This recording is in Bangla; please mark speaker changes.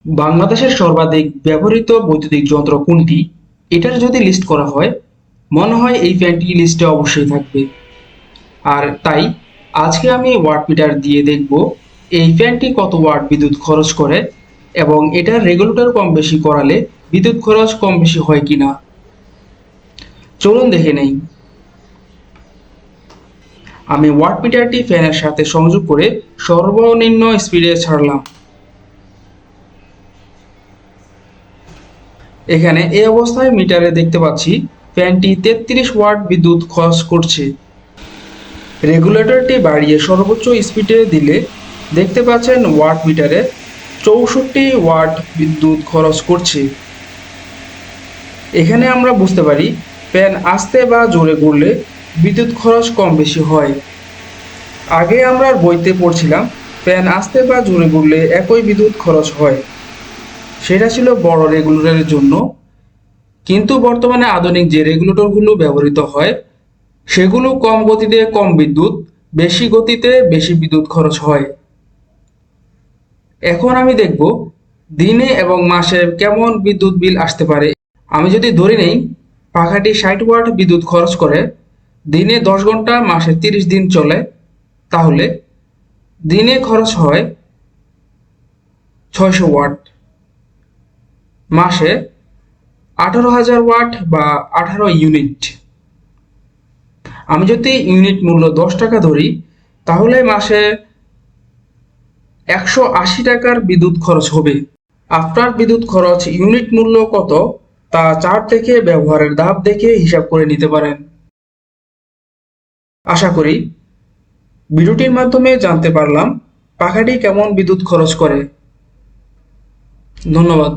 Speaker 1: বাংলাদেশের সর্বাধিক ব্যবহৃত বৈদ্যুতিক যন্ত্র কোনটি? এটার যদি লিস্ট করা হয়, মনে হয় এই ফ্যানটি লিস্টে অবশ্যই থাকবে। আর তাই আজকে আমি ওয়াট মিটার দিয়ে দেখব এই ফ্যানটি কত ওয়াট বিদ্যুৎ খরচ করে এবং এটার রেগুলেটর কম বেশি করালে বিদ্যুৎ খরচ কম বেশি হয় কিনা। চলুন দেখে নেই। আমি ওয়াট মিটারটি ফ্যানের সাথে সংযোগ করে সর্বনিম্ন স্পিডে ছাড়লাম। এখানে এই অবস্থায় মিটারে দেখতে পাচ্ছি ফ্যানটি 33 ওয়াট বিদ্যুৎ খরচ করছে। রেগুলেটরটি বাড়িয়ে সর্বোচ্চ স্পিডে দিলে দেখতে পাচ্ছেন ওয়াট মিটারে 64 ওয়াট বিদ্যুৎ খরচ করছে। এখানে আমরা বুঝতে পারি ফ্যান আস্তে বা জোরে ঘুরলে বিদ্যুৎ খরচ কম বেশি হয়। আগে আমরা বইতে পড়ছিলাম ফ্যান আস্তে বা জোরে ঘুরলে একই বিদ্যুৎ খরচ হয়, সেটা ছিল বড় রেগুলেটরের জন্য। কিন্তু বর্তমানে আধুনিক যে রেগুলেটরগুলো ব্যবহৃত হয় সেগুলো কম গতিতে কম বিদ্যুৎ, বেশি গতিতে বেশি বিদ্যুৎ খরচ হয়। এখন আমি দেখব দিনে এবং মাসে কেমন বিদ্যুৎ বিল আসতে পারে। আমি যদি ধরে নেই পাখাটি 60 ওয়াট বিদ্যুৎ খরচ করে, দিনে 10 ঘন্টা, মাসে 30 দিন চলে, তাহলে দিনে খরচ হয় 600 ওয়াট, মাসে 18,000 ওয়াট বা 18 ইউনিট। আমি যদি ইউনিট মূল্য 10 টাকা ধরি, তাহলে মাসে 180 টাকার বিদ্যুৎ খরচ হবে। আপনার বিদ্যুৎ খরচ ইউনিট মূল্য কত তা চার্ট থেকে ব্যবহারের ধাপ দেখে হিসাব করে নিতে পারেন। আশা করি ভিডিওটির মাধ্যমে জানতে পারলাম পাখাটি কেমন বিদ্যুৎ খরচ করে। ধন্যবাদ।